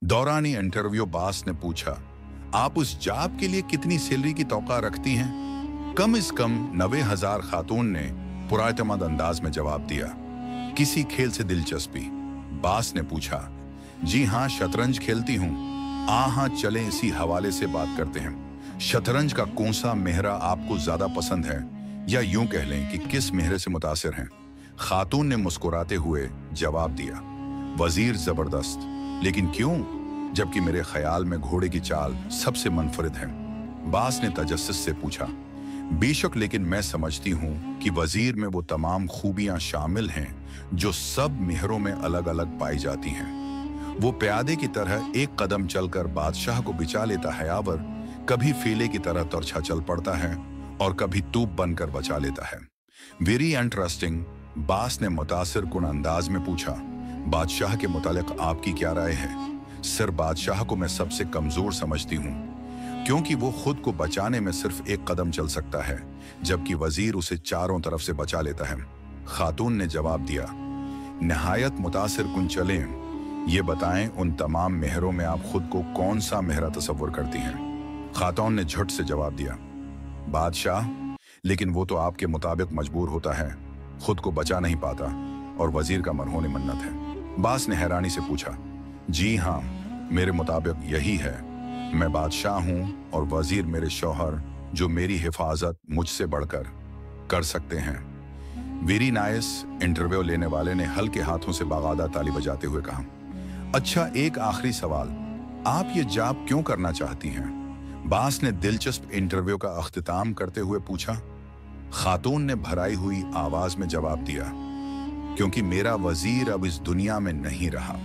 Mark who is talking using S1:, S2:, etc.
S1: दौरान इंटरव्यू बास ने पूछा, आप उस जॉब के लिए कितनी सैलरी की तौक़ा रखती हैं? कम से कम 90,000 खातून ने पुरएतमाद अंदाज में जवाब दिया। किसी खेल से दिलचस्पी? बास ने पूछा। जी हाँ, शतरंज खेलती हूँ। हाँ, चलें इसी हवाले से बात करते हैं। शतरंज का कौन सा मेहरा आपको ज्यादा पसंद है, या यूं कह लें कि किस मेहरे से मुतासिर हैं? खातून ने मुस्कुराते हुए जवाब दिया, वजीर जबरदस्त। लेकिन क्यों, जबकि मेरे ख्याल में घोड़े की चाल सबसे मुनफरिद है। बास ने तजस्सुस से पूछा। बेशक, लेकिन मैं समझती हूँ कि वजीर में वो तमाम खूबियां शामिल हैं जो सब मेहरों में अलग अलग पाई जाती हैं। वो प्यादे की तरह एक कदम चलकर बादशाह को बिचा लेता है, आवर कभी फीले की तरह तरछा चल पड़ता है और कभी तूप बनकर बचा लेता है। वेरी इंटरेस्टिंग, बास ने मुतासिर कुन अंदाज में पूछा। बादशाह के मुतालिक आपकी क्या राय है? सर, बादशाह को मैं सबसे कमजोर समझती हूँ, क्योंकि वो खुद को बचाने में सिर्फ एक कदम चल सकता है, जबकि वजीर उसे चारों तरफ से बचा लेता है। खातून ने जवाब दिया, निहायत मुतासिर कुन। चलें, ये बताएं, उन तमाम मेहरों में आप खुद को कौन सा मेहरा तसव्वुर करती हैं? खातून ने झट से जवाब दिया, बादशाह। लेकिन वो तो आपके मुताबिक मजबूर होता है, खुद को बचा नहीं पाता, और वजीर का मरहून मन्नत है। बास ने हैरानी से पूछा। जी हाँ, मेरे मुताबिक यही है। मैं बादशाह हूँ और वजीर मेरे शौहर, जो मेरी हिफाजत मुझसे बढ़कर कर सकते हैं। वेरी नाइस, इंटरव्यू लेने वाले ने हल्के हाथों से बागादा ताली बजाते हुए कहा। अच्छा, एक आखिरी सवाल, आप ये जॉब क्यों करना चाहती हैं? बास ने दिलचस्प इंटरव्यू का अख्तिताम करते हुए पूछा। खातून ने भराई हुई आवाज में जवाब दिया, क्योंकि मेरा वजीर अब इस दुनिया में नहीं रहा।